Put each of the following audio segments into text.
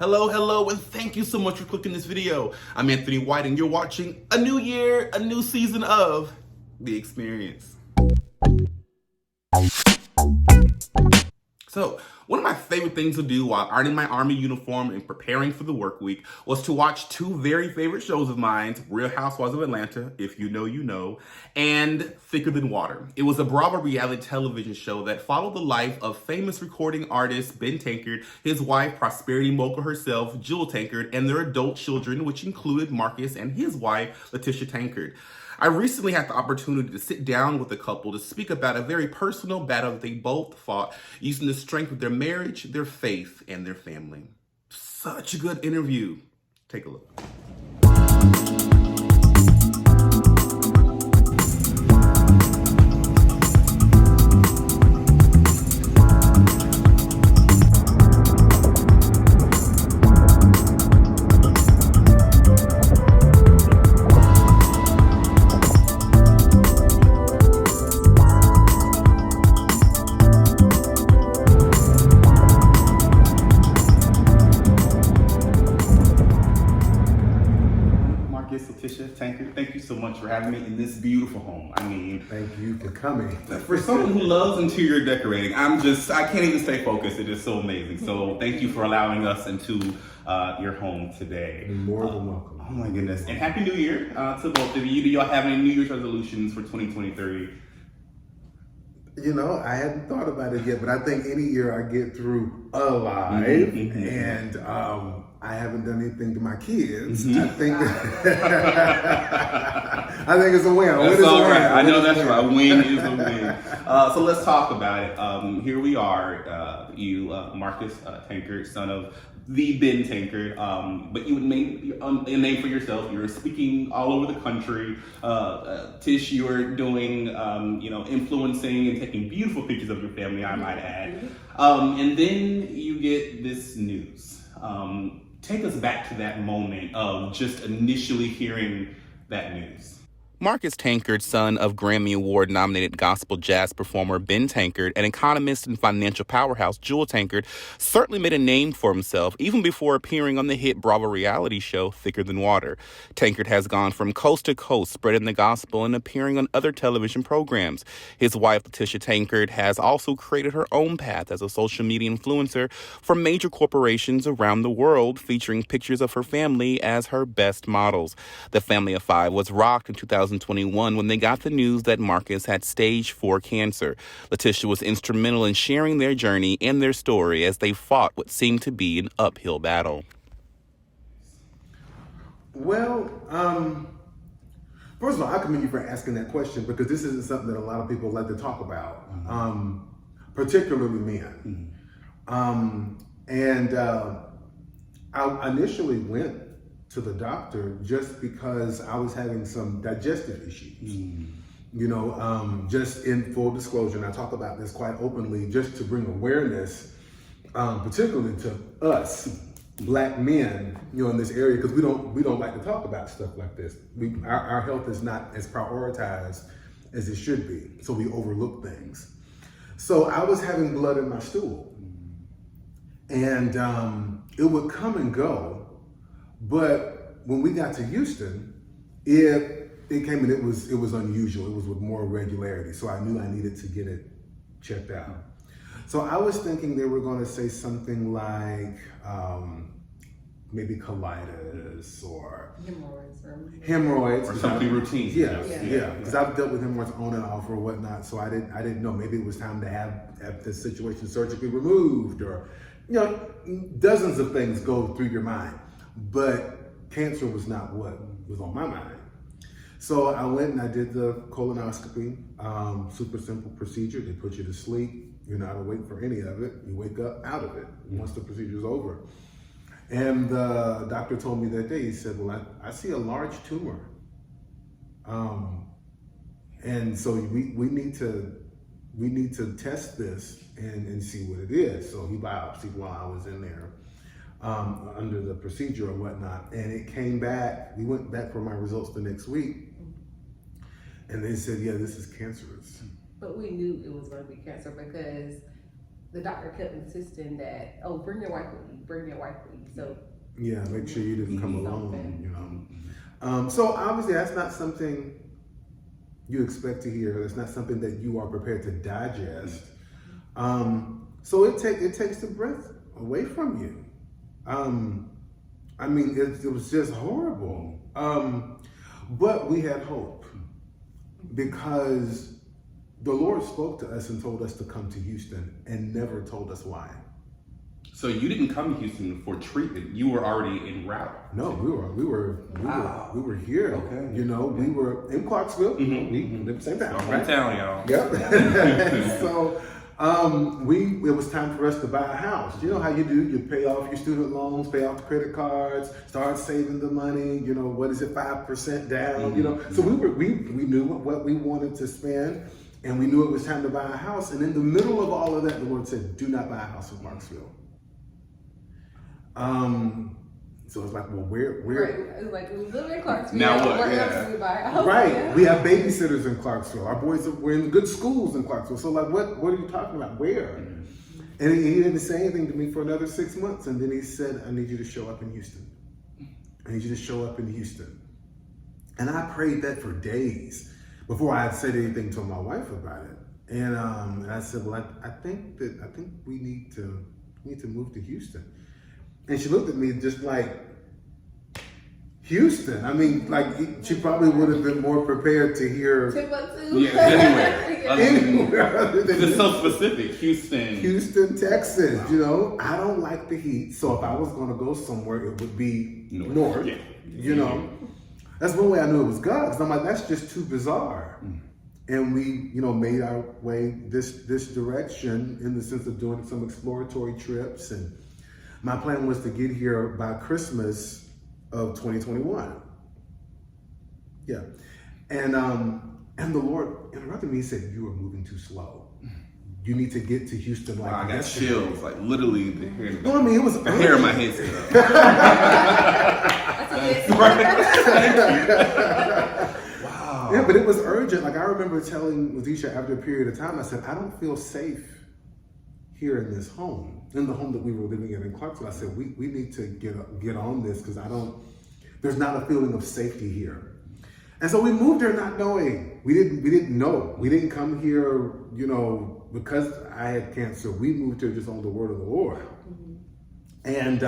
Hello, and thank you so much for clicking this video. I'm Anthony White, and you're watching a new year, a new season of The Experience. So, one of my favorite things to do while ironing my Army uniform and preparing for the work week was to watch two very favorite shows of mine, Real Housewives of Atlanta, if you know, you know, and Thicker Than Water. It was a Bravo reality television show that followed the life of famous recording artist Ben Tankard, his wife, prosperity mogul herself, Jewel Tankard, and their adult children, which included Marcus and his wife, Latisha Tankard. I recently had the opportunity to sit down with the couple to speak about a very personal battle that they both fought using the strength of their marriage, their faith, and their family. Such a good interview. Take a look. Marcus, Latisha Tankard, thank you so much for having me in this beautiful home. I mean, thank you for coming. For someone who loves interior decorating, I can't even stay focused. It is so amazing. So thank you for allowing us into your home today. You're more than welcome. Oh my goodness. And Happy New Year to both of you. Do y'all have any New Year's resolutions for 2023? You know, I hadn't thought about it yet, but I think any year I get through alive, and I haven't done anything to my kids. I think I think it's a win. That's all right. I know that's right. A win is a win. So let's talk about it. Here we are. You, Marcus Tankard, son of the Ben Tankard, but you would make a name for yourself. You're speaking all over the country. Tish, you are doing, influencing and taking beautiful pictures of your family, I might add. And then you get this news. Take us back to that moment of just initially hearing that news. Marcus Tankard, son of Grammy Award-nominated gospel jazz performer Ben Tankard and economist and financial powerhouse Jewel Tankard, certainly made a name for himself even before appearing on the hit Bravo reality show Thicker Than Water. Tankard has gone from coast to coast, spreading the gospel and appearing on other television programs. His wife, Latisha Tankard, has also created her own path as a social media influencer for major corporations around the world, featuring pictures of her family as her best models. The family of five was rocked in 2021 when they got the news that Marcus had stage 4 cancer. Latisha was instrumental in sharing their journey and their story as they fought what seemed to be an uphill battle. Well, first of all, I commend you for asking that question because this isn't something that a lot of people like to talk about, particularly men. I initially went to the doctor just because I was having some digestive issues. You know, just in full disclosure, and I talk about this quite openly, just to bring awareness, particularly to us Black men, in this area, because we don't like to talk about stuff like this. Our health is not as prioritized as it should be, so we overlook things. So I was having blood in my stool, and it would come and go. But when we got to Houston, it came and it was unusual. It was with more regularity. So I knew I needed to get it checked out. So I was thinking they were going to say something like maybe colitis or hemorrhoids or something routine. Yeah. Because I've dealt with hemorrhoids on and off or whatnot. So I didn't know. Maybe it was time to have this situation surgically removed, or dozens of things go through your mind. But cancer was not what was on my mind. So I went and I did the colonoscopy, super simple procedure. They put you to sleep. You're not awake for any of it. You wake up out of it once the procedure's over. And the doctor told me that day, he said, well, I see a large tumor. And so we need to test this and see what it is. So he biopsied while I was in there. Under the procedure and whatnot, and it came back. We went back for my results the next week, and they said, yeah, this is cancerous. But we knew it was going to be cancer because the doctor kept insisting that, oh, bring your wife with you, bring your wife with you. So Yeah, make sure you didn't come alone, something. you know. So obviously that's not something you expect to hear. It's not something that you are prepared to digest. So it takes the breath away from you. I mean, it was just horrible. But we had hope because the Lord spoke to us and told us to come to Houston and never told us why. So you didn't come to Houston for treatment. You were already en route. No, we were here. Okay. You know, we were in Clarksville. Mm-hmm. We lived in the same town, Our right? hometown, y'all. Yep. So it was time for us to buy a house. You know how you do? You pay off your student loans, pay off the credit cards, start saving the money. You know, what is it, 5% down? Mm-hmm. You know, so we knew what we wanted to spend, and we knew it was time to buy a house. And in the middle of all of that, the Lord said, "Do not buy a house in Clarksville." So it's like, well, where? Right. It's like we live in Clarksville. Now what? Where Yeah. else do we buy a house? Right. Yeah. We have babysitters in Clarksville. Our boys were in good schools in Clarksville. So like, what are you talking about? Where? And he didn't say anything to me for another 6 months. And then he said, "I need you to show up in Houston. I need you to show up in Houston." And I prayed that for days before I had said anything to my wife about it. And I said, "Well, I think we need to move to Houston." And she looked at me just like, "Houston?" I mean, like, she probably would have been more prepared to hear Timbuktu. Yeah, anywhere. anywhere other than It's so specific. Houston, Texas. You know, I don't like the heat, so if I was going to go somewhere, it would be north. Yeah. You know, that's one way I knew it was God, because I'm like, that's just too bizarre. And we, you know, made our way this direction in the sense of doing some exploratory trips. And my plan was to get here by Christmas of 2021. Yeah. And the Lord interrupted me. He said, "You are moving too slow. You need to get to Houston like I got yesterday." chills, like literally the hair. No, I mean, it was The hair in my head stood up. Wow. Yeah, but it was urgent. Like, I remember telling Latisha after a period of time, I said, "I don't feel safe here in this home, in the home that we were living in Clarksville." I said, we need to get on this, because there's not a feeling of safety here. And so we moved here not knowing. We didn't know. We didn't come here, you know, because I had cancer. We moved here just on the word of the Lord. And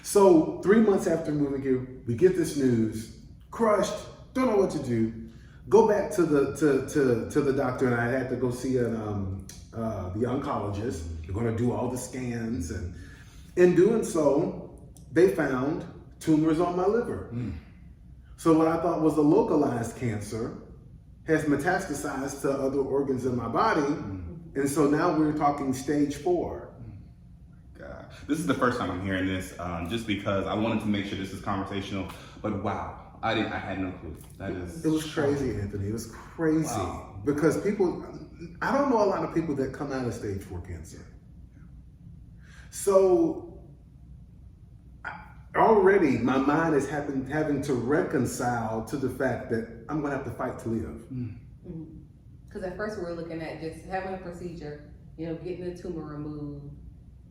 so 3 months after moving here, we get this news, crushed, don't know what to do. Go back to the doctor, and I had to go see the oncologist. They're going to do all the scans, and in doing so, they found tumors on my liver. So what I thought was a localized cancer has metastasized to other organs in my body, and so now we're talking stage 4. God. This is the first time I'm hearing this, just because I wanted to make sure this is conversational. But wow, I had no clue. It was crazy, Anthony. It was crazy. Wow. Because I don't know a lot of people that come out of stage 4 cancer. So already my mind is having to reconcile to the fact that I'm going to have to fight to live. Because at first we were looking at just having a procedure, you know, getting the tumor removed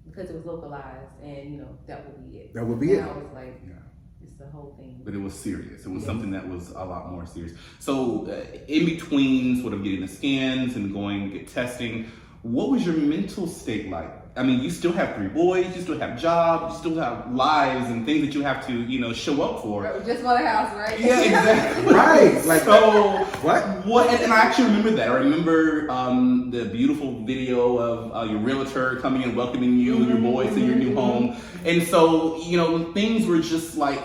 because it was localized, and you know that would be it. That would be and it. I was like, it's the whole thing. But it was serious. It was something that was a lot more serious. So in between sort of getting the scans and going to get testing, what was your mental state like? I mean, you still have 3 boys, you still have jobs, you still have lives and things that you have to, you know, show up for. Right, just bought a house, right? Yeah, exactly. Right. Like, so what? And I actually remember that. I remember the beautiful video of your realtor coming and welcoming you and your boys to your new home. And so, you know, things were just like,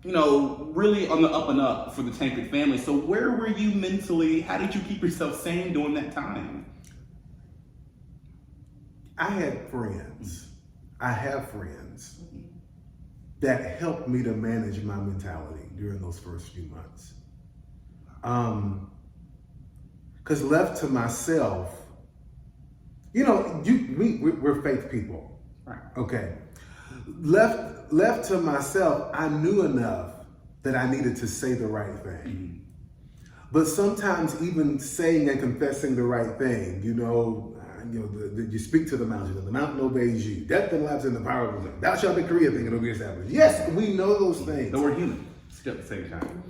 you know, really on the up and up for the Tankard family. So where were you mentally? How did you keep yourself sane during that time? I had friends. I have friends that helped me to manage my mentality during those first few months. Because left to myself, you know, we're faith people, Right. okay? Left to myself, I knew enough that I needed to say the right thing. But sometimes even saying and confessing the right thing, you know, you speak to the mountain, and the mountain obeys you. Death and life in the power of the tongue. Thou shalt decree a thing, and it'll be established. Yes, we know those things. But we're human, still at the same time.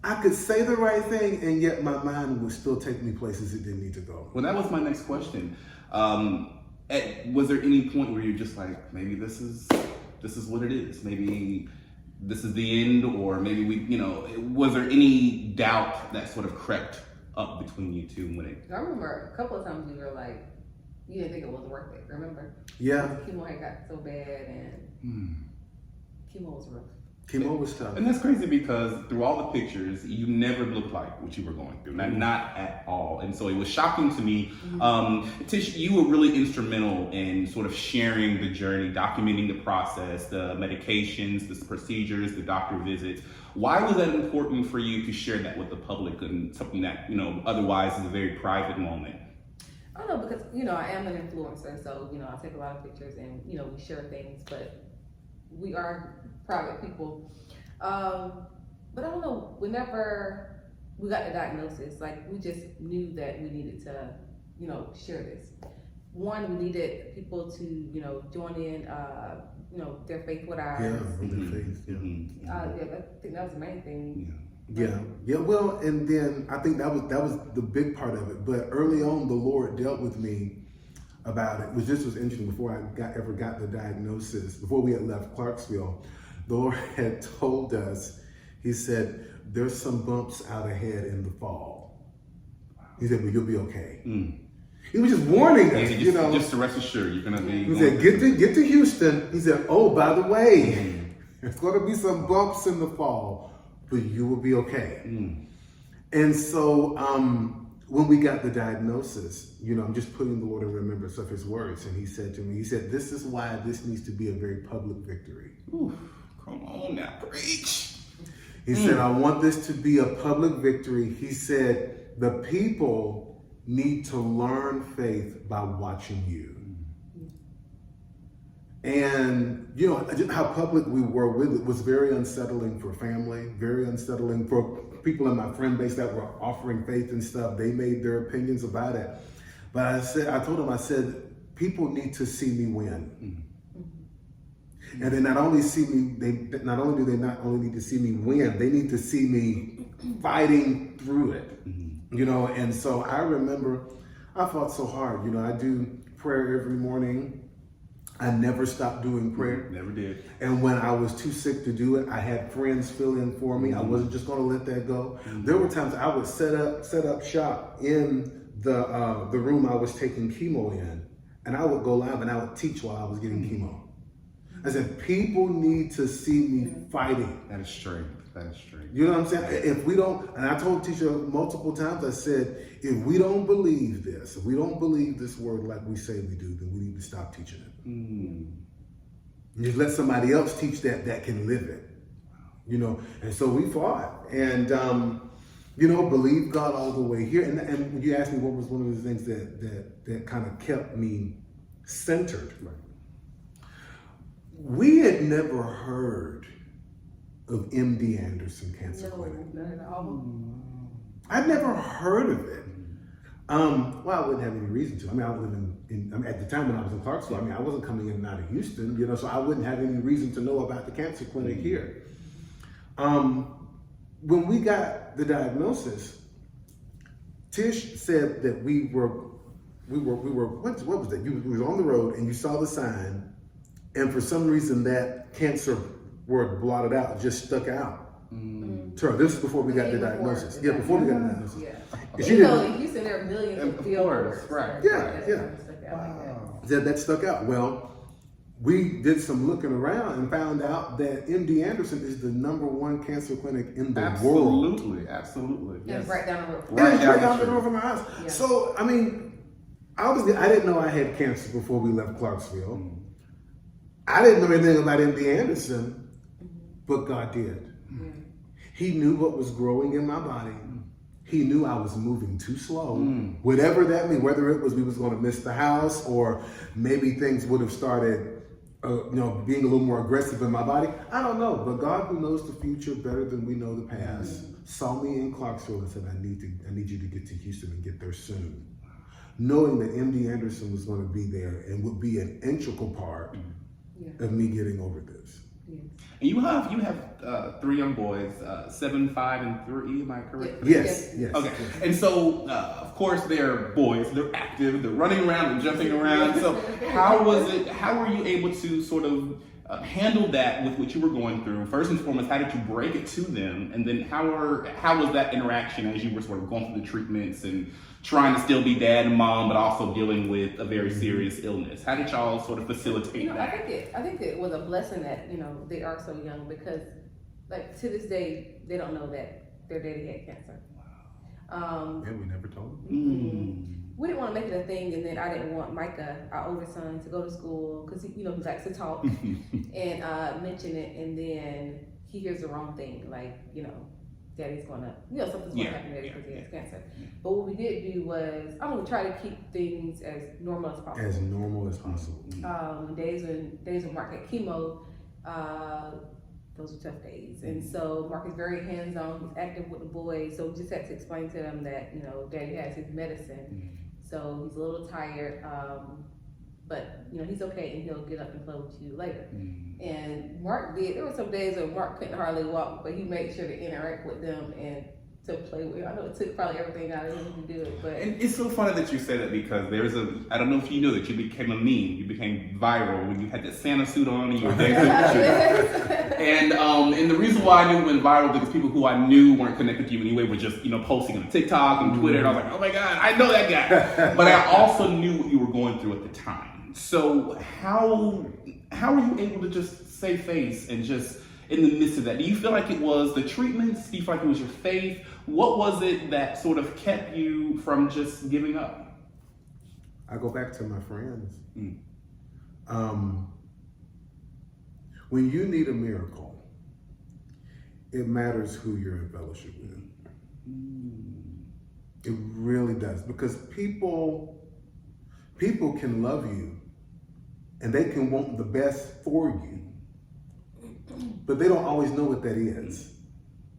I could say the right thing, and yet my mind would still take me places it didn't need to go. Well, that was my next question. Was there any point where you're just like, maybe this is what it is? Maybe this is the end, or maybe was there any doubt that sort of crept up between you two when it? I remember a couple of times you were like, you didn't think it was worth it. Remember? Yeah. Chemo had got so bad, and chemo was rough. Chemo was tough. And that's crazy because through all the pictures, you never looked like what you were going through. Not at all. And so it was shocking to me. Tish, you were really instrumental in sort of sharing the journey, documenting the process, the medications, the procedures, the doctor visits. Why was that important for you to share that with the public and something that, otherwise is a very private moment? I don't know, because, I am an influencer, so, I take a lot of pictures and, we share things, but we are private people. But I don't know, whenever we got the diagnosis, like, we just knew that we needed to, share this. One, we needed people to, join in, their faith with ours. Yeah, with their faith, yeah. I think that was the main thing. Yeah. Well, and then I think that was the big part of it. But early on, the Lord dealt with me about it. This was interesting. Before I ever got the diagnosis, before we had left Clarksville, the Lord had told us. He said, "There's some bumps out ahead in the fall." He said, "But you'll be okay." He was just warning us, Just to rest assured, you're gonna be. He said, "Get to Houston." He said, "Oh, by the way, there's going to be some bumps in the fall, but you will be okay." And so when we got the diagnosis, I'm just putting the Lord in remembrance of his words. And he said to me, "This is why this needs to be a very public victory." Ooh, come on now, preach. He said, "I want this to be a public victory." He said, "The people need to learn faith by watching you." And, how public we were with it was very unsettling for family, very unsettling for people in my friend base that were offering faith and stuff. They made their opinions about it. But I told them, people need to see me win. And they not only do they not only need to see me win, they need to see me fighting through it. And so I remember I fought so hard. I do prayer every morning. I never stopped doing prayer. Never did. And when I was too sick to do it, I had friends fill in for me. I wasn't just going to let that go. There were times I would set up shop in the room I was taking chemo in, and I would go live and I would teach while I was getting chemo. I said, people need to see me fighting. That is strength. You know what I'm saying? If we don't, and I told teacher multiple times, I said, if we don't believe this, if we don't believe this word like we say we do, then we need to stop teaching it. Just let somebody else teach that can live it. And so we fought. And, believe God all the way here. And you asked me what was one of the things that kind of kept me centered. Right. We had never heard of MD Anderson Cancer Clinic. Not at all. I'd never heard of it. Well, I wouldn't have any reason to. I was living at the time when I was in Clarksville. I wasn't coming in and out of Houston, so I wouldn't have any reason to know about the cancer clinic here. When we got the diagnosis, Tish said that we were. What was that? You were on the road and you saw the sign, and for some reason that cancer word blotted out just stuck out. So this is before we got the diagnosis. Before we got the diagnosis. In Houston, there are millions of billboards. Right. That stuck out. Well, we did some looking around and found out that MD Anderson is the #1 cancer clinic in the world. Absolutely. Yes. Right down the road. Right down the road from our house. Yeah. So, obviously, I didn't know I had cancer before we left Clarksville. I didn't know anything about MD Anderson, but God did. He knew what was growing in my body. He knew I was moving too slow. Whatever that means, whether it was we was going to miss the house or maybe things would have started, being a little more aggressive in my body. I don't know, but God, who knows the future better than we know the past, saw me in Clarksville and said, I need you to get to Houston and get there soon. knowing that MD Anderson was going to be there and would be an integral part of me getting over this. Yes. And you have 3 young boys, 7, 5, and 3. Am I correct? Yes. Okay. And so, of course, they're boys. They're active. They're running around and jumping around. So, how were you able to sort of handle that with what you were going through? First and foremost, how did you break it to them? And then how was that interaction as you were sort of going through the treatments and trying to still be dad and mom, but also dealing with a very serious illness? How did y'all sort of facilitate that? I think it was a blessing that, they are so young, because like to this day, they don't know that their daddy had cancer. Yeah, we never told them. We didn't want to make it a thing, and then I didn't want Micah, our older son, to go to school because he likes to talk and mention it, and then he hears the wrong thing, like daddy's gonna, something's gonna happen to daddy because he has cancer. But what we did do was, we try to keep things as normal as possible. As normal as possible. Days when Mark had chemo, those were tough days. And so Mark is very hands-on, he's active with the boys, so we just had to explain to them that, daddy has his medicine. So he's a little tired, but he's okay, and he'll get up and play with you later. And Mark there were some days where Mark couldn't hardly walk, but he made sure to interact with them and to play with. I know it took probably everything out of him to do it, but. And it's so funny that you say that, because I don't know if you know that you became a meme, you became viral when you had that Santa suit on and you were dancing. And the reason why I knew it went viral, because people who I knew weren't connected to you anyway were just, posting on TikTok and Twitter, and I was like, oh my God, I know that guy. But I also knew what you were going through at the time. So how were you able to just save face and just in the midst of that? Do you feel like it was the treatments? Do you feel like it was your faith? What was it that sort of kept you from just giving up? I go back to my friends. When you need a miracle, it matters who you're in fellowship with. It really does, because people can love you and they can want the best for you, but they don't always know what that is.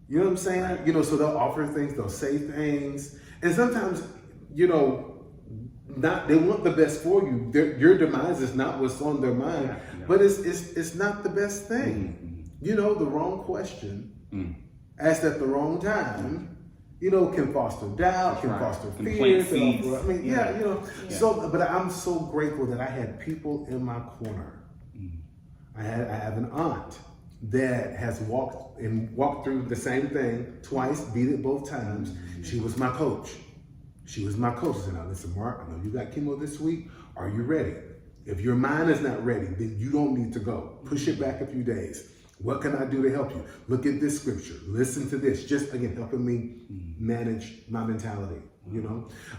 You know what I'm saying? So they'll offer things, they'll say things, and sometimes, they want the best for you. Your demise is not what's on their mind, but it's not the best thing. The wrong question asked at the wrong time, can foster doubt, can foster fear. So, but I'm so grateful that I had people in my corner. I have an aunt that has walked through the same thing twice, beat it both times. She was my coach. She said, now listen, Mark, I know you got chemo this week. Are you ready? If your mind is not ready, then you don't need to go. Push it back a few days. What can I do to help you? Look at this scripture. Listen to this. Just, again, helping me manage my mentality.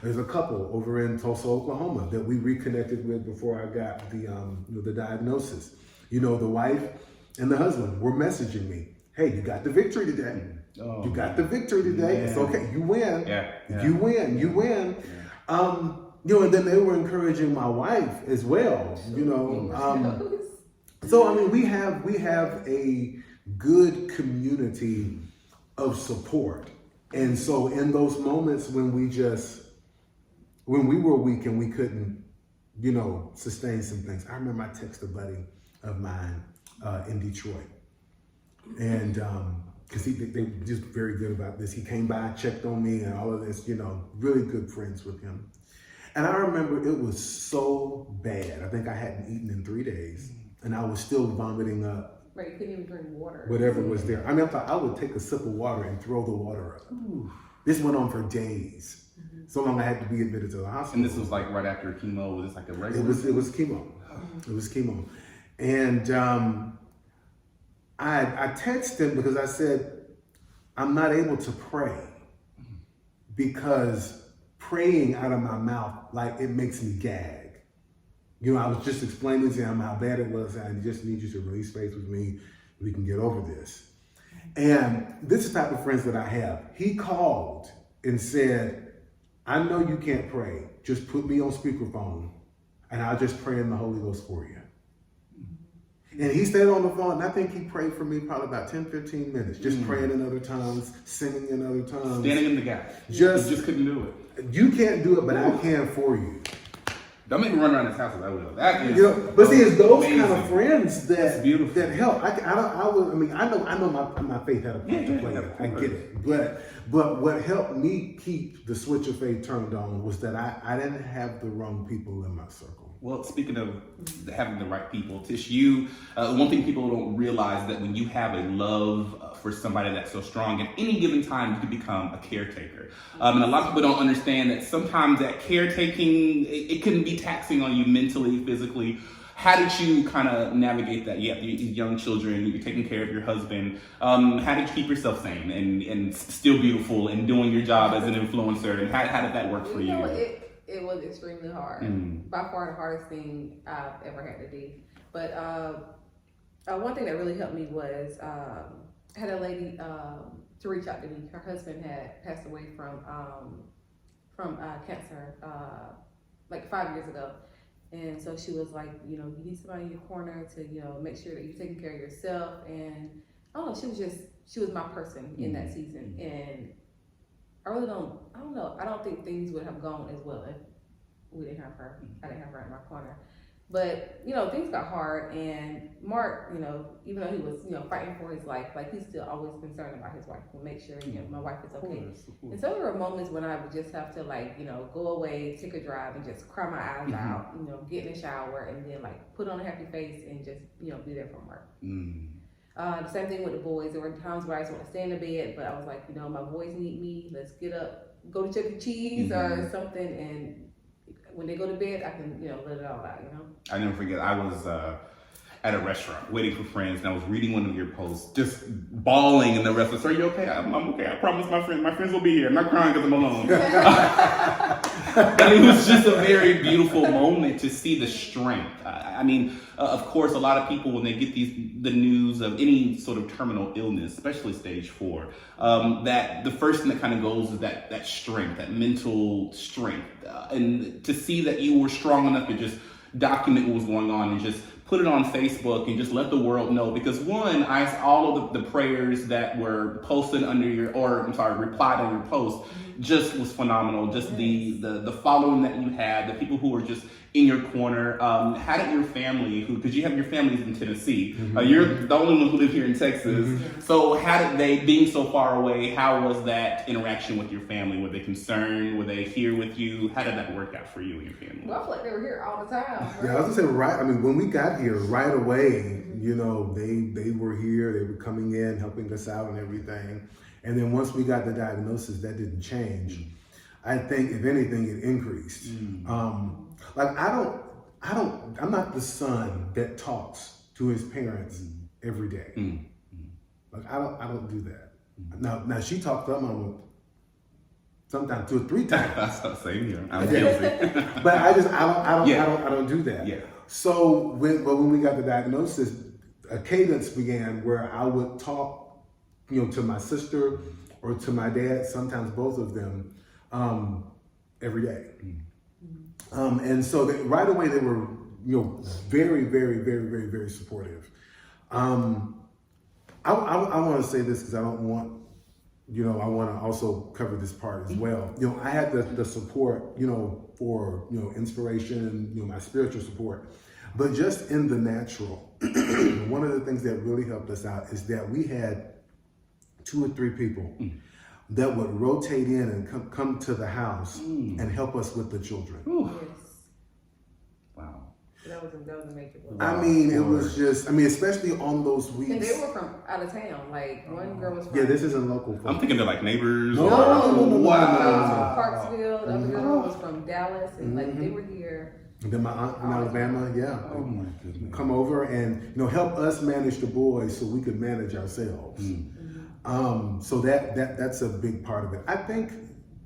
There's a couple over in Tulsa, Oklahoma that we reconnected with before I got the diagnosis. The wife and the husband were messaging me, hey, you got the victory today. You got the victory today. It's okay. You win. You win. You win. And then they were encouraging my wife as well. So we have a good community of support. And so in those moments when we were weak and we couldn't, sustain some things, I remember I texted a buddy of mine in Detroit. And because they were just very good about this. He came by, checked on me and all of this, really good friends with him. And I remember it was so bad. I think I hadn't eaten in 3 days and I was still vomiting up. Right, you couldn't even drink water. Whatever was there. I thought I would take a sip of water and throw the water up. Ooh. This went on for days. So long I had to be admitted to the hospital. And this was like right after chemo? Was this like a regular? It was chemo. It was chemo. And I texted him because I said, I'm not able to pray because praying out of my mouth, like it makes me gag. I was just explaining to him how bad it was. I just need you to release faith with me. We can get over this. And this is the type of friends that I have. He called and said, I know you can't pray. Just put me on speakerphone and I'll just pray in the Holy Ghost for you. And he stayed on the phone, and I think he prayed for me probably about 10, 15 minutes, just praying in other tongues, singing in other tongues. Standing in the gap. Just couldn't do it. You can't do it, but I can for you. Don't make me run around this house as I will. That is, You know, but see, it's those amazing. kind of friends that beautiful. that help. I know my faith had a part to play. I get it, but what helped me keep the switch of faith turned on was that I didn't have the wrong people in my circle. Well, speaking of having the right people, Tish, one thing people don't realize is that when you have a love for somebody that's so strong, at any given time, you can become a caretaker. And a lot of people don't understand that sometimes that caretaking, it can be taxing on you mentally, physically. How did you kind of navigate that? You have these young children, you're taking care of your husband. How did you keep yourself sane and still beautiful and doing your job as an influencer? And how did that work for you? It was extremely hard. By far the hardest thing I've ever had to do. But one thing that really helped me was I had a lady to reach out to me. Her husband had passed away from cancer like 5 years ago. And so she was like, you need somebody in your corner to, make sure that you're taking care of yourself. And I don't know, she was my person in that season. And I don't think things would have gone as well if we didn't have her. I didn't have her in my corner. But, things got hard, and Mark, even though he was, fighting for his life, like, he's still always concerned about his wife, to make sure, my wife is okay. Of course. And so there were moments when I would just have to, like, go away, take a drive, and just cry my eyes out, get in the shower, and then, like, put on a happy face and just, be there for Mark. The same thing with the boys. There were times where I just want to stay in the bed, but I was like, my boys need me. Let's get up, go to Chuck E. Cheese or something, and when they go to bed, I can, let it all out, I never forget, I was at a restaurant waiting for friends, and I was reading one of your posts, just bawling in the restaurant. So, are you okay? I'm okay. I promise my friends will be here. I'm not crying because I'm alone. But it was just a very beautiful moment to see the strength. Of course, a lot of people, when they get the news of any sort of terminal illness, especially stage 4, that the first thing that kind of goes is that strength, that mental strength. And to see that you were strong enough to just document what was going on and just put it on Facebook and just let the world know. Because one, all of the prayers that were posted replied on your post just was phenomenal. Just the following that you had, the people who were just in your corner. How did your family, because you have your families in Tennessee, you're the only one who live here in Texas. So how did they, being so far away, how was that interaction with your family? Were they concerned? Were they here with you? How did that work out for you and your family? Well, I feel like they were here all the time. Right? Yeah, I was gonna say, when we got here right away, they were here, they were coming in, helping us out and everything. And then once we got the diagnosis, that didn't change. I think, if anything, it increased. I'm not the son that talks to his parents every day. Like, I don't do that. Now she talks to them on sometimes 2 or 3 times. Same here. I'm guilty. But I don't do that. Yeah. So when we got the diagnosis, a cadence began where I would talk, to my sister or to my dad, sometimes both of them, every day. And so right away they were, very, very, very, very, very supportive. I want to say this because I don't want, I want to also cover this part as well. I had the support, for, inspiration and, my spiritual support. But just in the natural, one of the things that really helped us out is that we had 2 or 3 people that would rotate in and come to the house and help us with the children. Yes. Wow. That was a major blow. It was just, especially on those weeks. And they were from out of town. Like, one girl was from... Yeah, this isn't local. I'm thinking they're like neighbors. No. Wow. Parksville. The other girl was from Dallas. And, they were here. And then my aunt in Alabama, Oh my goodness. come over and, help us manage the boys so we could manage ourselves. So that's a big part of it. I think,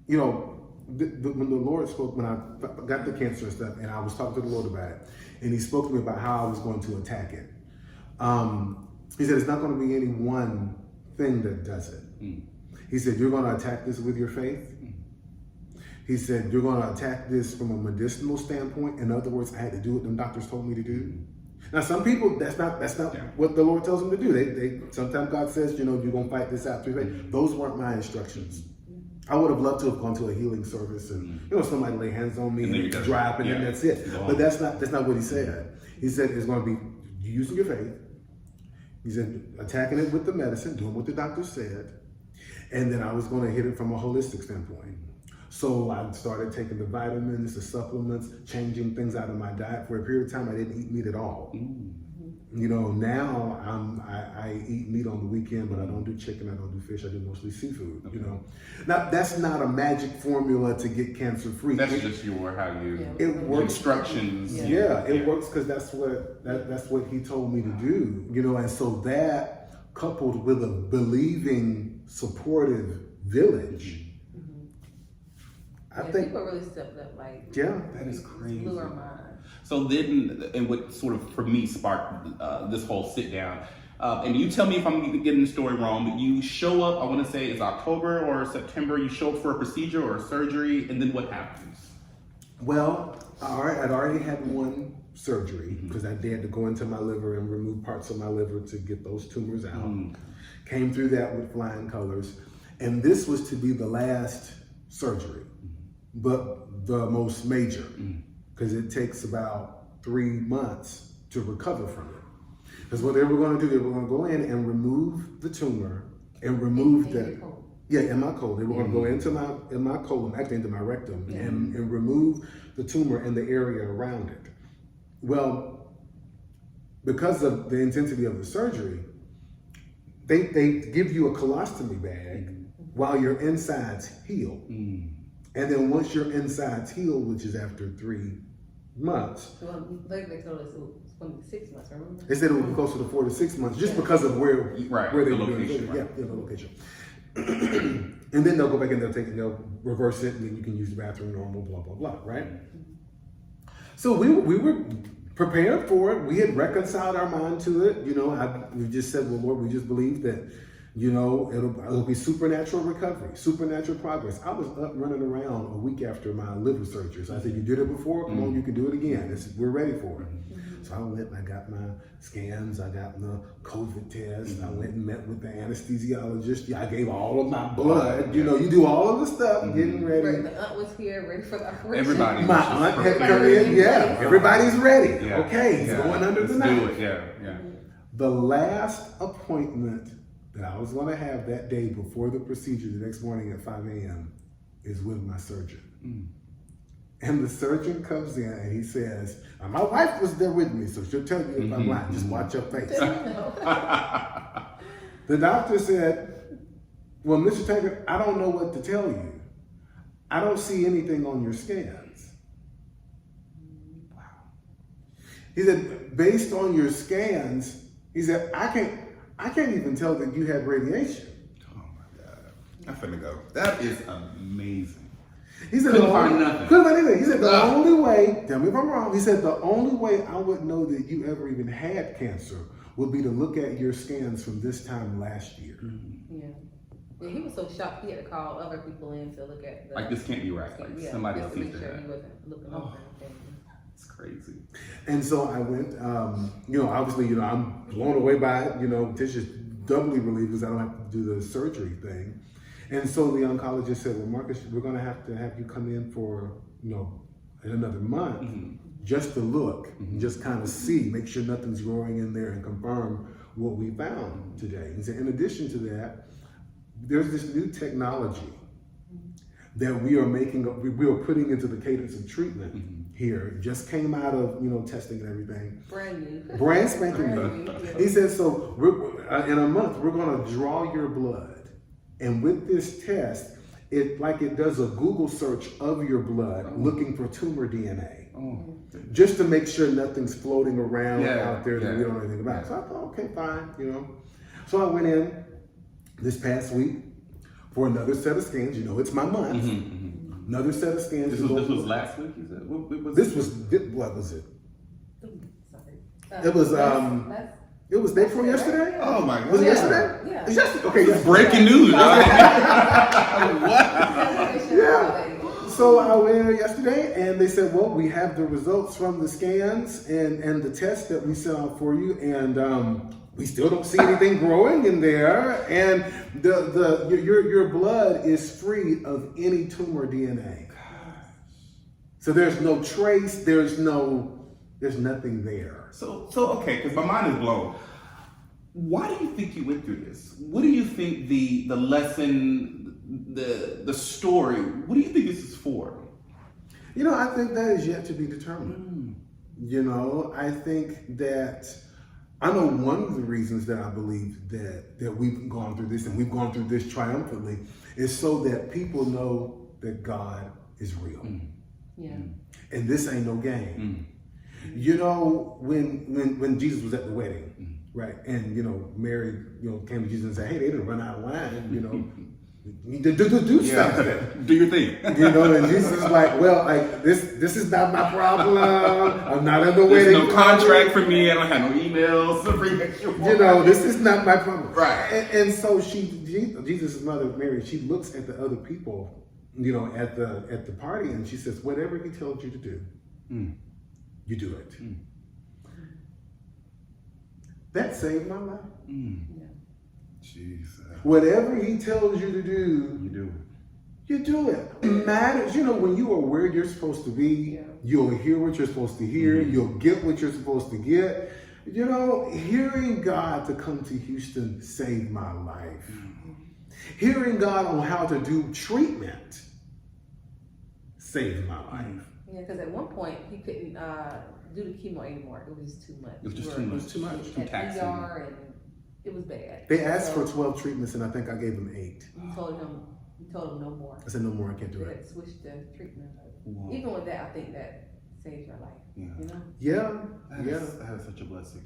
when the Lord spoke, when I got the cancer and stuff, and I was talking to the Lord about it, and he spoke to me about how I was going to attack it. He said, it's not going to be any one thing that does it. He said, you're going to attack this with your faith. He said, you're going to attack this from a medicinal standpoint. In other words, I had to do what the doctors told me to do. Now, some people, that's not what the Lord tells them to do. They sometimes God says, you're gonna fight this out through faith. Those weren't my instructions. I would have loved to have gone to a healing service and somebody lay hands on me and dry up, and then that's it. But that's not what he said. He said it's going to be using your faith. He said attacking it with the medicine, doing what the doctor said, and then I was going to hit it from a holistic standpoint. So I started taking the vitamins, the supplements, changing things out of my diet. For a period of time, I didn't eat meat at all. Now I eat meat on the weekend, but I don't do chicken, I don't do fish, I do mostly seafood. Now that's not a magic formula to get cancer free. That's just how you. It works. Instructions. It works because that's what he told me to do. And so that coupled with a believing, supportive village. I think people really stepped up. That is crazy. Blew our mind. So then, and what sort of for me sparked this whole sit down, and you tell me if I'm getting the story wrong, but you show up, I want to say it's October or September, you show up for a procedure or a surgery, and then what happens? Well, I'd already had one surgery because I had to go into my liver and remove parts of my liver to get those tumors out. Came through that with flying colors. And this was to be the last surgery, but the most major. Because it takes about 3 months to recover from it. Because what they were going to do, they were going to go in and remove the tumor and remove in my colon. They were going to go into my colon, actually into my rectum, and remove the tumor in the area around it. Well, because of the intensity of the surgery, they give you a colostomy bag while your insides heal. And then once your insides heal, which is after 3 months. Well, they told us it was going to be 6 months, remember? They said it would be closer to 4 to 6 months just because of where they were doing it. The location. And then they'll go back and they'll reverse it, and then you can use the bathroom normal, blah, blah, blah, right? So we were prepared for it. We had reconciled our mind to it. We just said, well, Lord, we just believe that it'll be supernatural recovery, supernatural progress. I was up running around a week after my liver surgery. So I said, you did it before, come on, you can do it again. We're ready for it. So I went and I got my scans, I got the COVID test, I went and met with the anesthesiologist. I gave all of my blood. You do all of the stuff, getting ready. Right, the aunt was here, ready for the operation. Everybody. My aunt had come in, everybody's ready. Okay, he's going under the knife. The last appointment that I was going to have that day before the procedure the next morning at 5 a.m. is with my surgeon. And the surgeon comes in and he says, my wife was there with me, so she'll tell you if I'm lying. Just watch your face. The doctor said, well, Mr. Tankard, I don't know what to tell you. I don't see anything on your scans. Wow. He said, based on your scans, he said, I can't even tell that you had radiation. Oh my God. I'm finna go. That is amazing. He said, couldn't find nothing. Couldn't find anything. He said, the only way, tell me if I'm wrong, he said, the only way I would know that you ever even had cancer would be to look at your scans from this time last year. Yeah, he was so shocked he had to call other people in to look at the... this can't be right. Somebody else needs to sure have. he wasn't looking over anything. It's crazy. And so I went, obviously, I'm blown away by it. Tisha's doubly relieved because I don't have to do the surgery thing. And so the oncologist said, well, Marcus, we're going to have you come in for, in another month just to look, just kind of see, make sure nothing's growing in there and confirm what we found today. He said, in addition to that, there's this new technology that we are putting into the cadence of treatment here. It just came out of, testing and everything. Brand new. Brand spanking new. He said, so in a month, we're going to draw your blood. And with this test, it does a Google search of your blood looking for tumor DNA. Just to make sure nothing's floating around out there that we don't know anything about. So I thought, okay, fine, So I went in this past week for another set of scans. It's my month. Another set of scans. This was last week, you said? What was it? Sorry. It was it was day before yesterday? Oh my God. Was it yesterday? Yeah. It's yesterday. Okay, Breaking news. What? Yeah. So I went in there yesterday and they said, well, we have the results from the scans and the tests that we sent out for you, and we still don't see anything growing in there, and your blood is free of any tumor DNA. So there's no trace, there's nothing there. So okay, because my mind is blown. Why do you think you went through this? What do you think the lesson, the story, what do you think this is for? I think that is yet to be determined. I think that, I know one of the reasons that I believe that we've gone through this, and we've gone through this triumphantly, is so that people know that God is real. Yeah. And this ain't no game. When Jesus was at the wedding, right, and Mary came to Jesus and said, hey, they didn't run out of wine, you need to do something. Do your thing. And Jesus is like, well, this is not my problem. I'm not in the wedding. There's no contract for me. I don't have no emails. This is not my problem. Right. And so Jesus' mother, Mary, she looks at the other people, at the party, and she says, whatever he tells you to do, you do it. That saved my life. Yeah. Jesus. Whatever he tells you to do, You do. you do it. It matters. When you are where you're supposed to be, you'll hear what you're supposed to hear. You'll get what you're supposed to get. Hearing God to come to Houston saved my life. Hearing God on how to do treatment saved my life. Yeah, because at one point he couldn't do the chemo anymore. It was just too much. It was just We too were much. Too much. Too at taxing. ER, and it was bad. They asked So for 12 treatments, and I think I gave them 8. We told him no more. I said, no more, I can't do We it. had to switch the treatment. Wow. Even with that, I think that saves your life. Yeah. Yeah. That is such a blessing.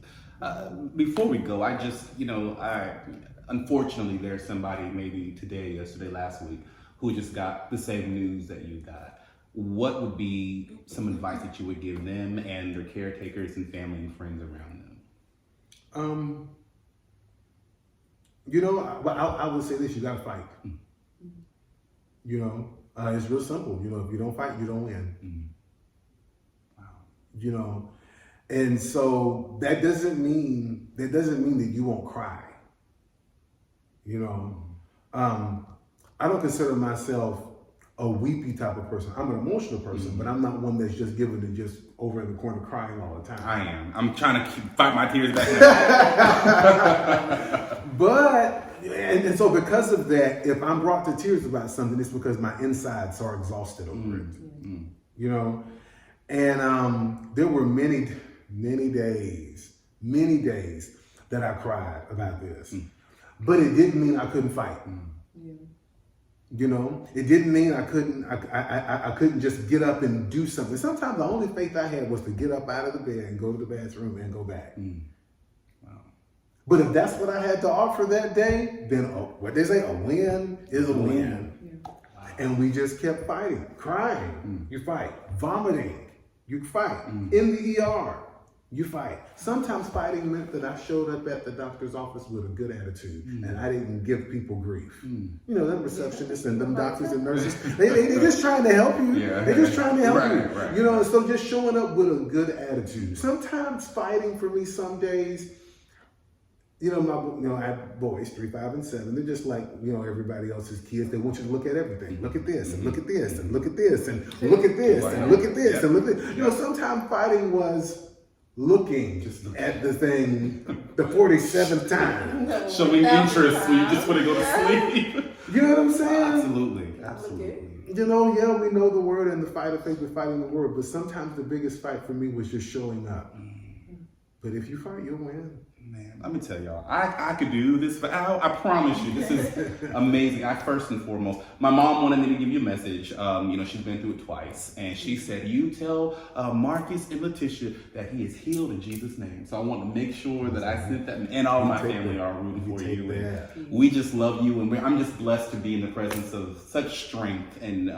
Before we go, I just, unfortunately, there's somebody maybe today, yesterday, last week, who just got the same news that you got. What would be some advice that you would give them and their caretakers and family and friends around them? I would say this: you gotta fight. It's real simple. If you don't fight, you don't win. Wow. And so that doesn't mean that you won't cry. I don't consider myself a weepy type of person. I'm an emotional person, but I'm not one that's just given to just over in the corner crying all the time. I am. I'm trying to fight my tears back. And so because of that, if I'm brought to tears about something, it's because my insides are exhausted over it. And there were many days that I cried about this, but it didn't mean I couldn't fight. It didn't mean I couldn't just get up and do something. Sometimes the only faith I had was to get up out of the bed and go to the bathroom and go back. Wow. But if that's what I had to offer that day, then what they say, a win is a win. Wow. And we just kept fighting, crying, you fight, vomiting, you fight, in the ER, you fight. Sometimes fighting meant that I showed up at the doctor's office with a good attitude and I didn't give people grief. Them receptionists and them doctors and nurses, they're just trying to help you. They're just trying to help you. Right. So just showing up with a good attitude. Sometimes fighting for me some days, I have boys, 3, 5, and 7. They're just like, everybody else's kids. They want you to look at everything. Look at this, and look at this, and look at this, and look at this, and look at this, and look at this. Sometimes fighting was looking at the thing the 47th time. Showing interest when you just want to go to sleep. You know what I'm saying? Absolutely. We know the word and the fight of faith, we're fighting the word, but sometimes the biggest fight for me was just showing up. But if you fight, you'll win. Man, let me tell y'all, I could do this, but I promise you, this is amazing. First and foremost, my mom wanted me to give you a message. She's been through it twice, and she said, you tell Marcus and Latisha that he is healed in Jesus' name. So I want to make sure that I sent that, and all my family are rooting for you. And we just love you, and I'm just blessed to be in the presence of such strength and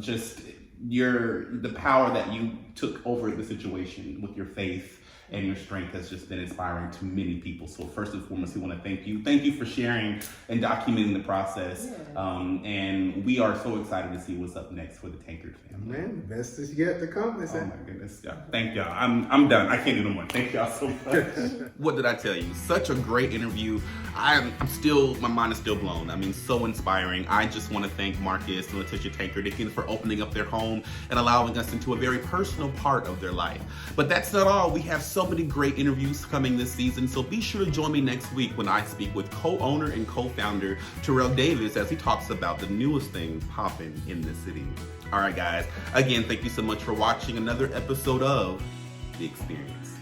just the power that you took over the situation with your faith and your strength has just been inspiring to many people. So first and foremost, we want to thank you. Thank you for sharing and documenting the process. And we are so excited to see what's up next for the Tankard family. Man, best is yet to come. Oh my goodness. Yeah. Thank y'all. I'm done. I can't do no more. Thank y'all so much. What did I tell you? Such a great interview. I'm still, my mind is still blown. I mean, so inspiring. I just want to thank Marcus and Latisha Tankard again for opening up their home and allowing us into a very personal part of their life. But that's not all. We have so many great interviews coming this season, so be sure to join me next week when I speak with co-owner and co-founder Terrell Davis as he talks about the newest thing popping in the city. All right, guys. Again, thank you so much for watching another episode of The Experience.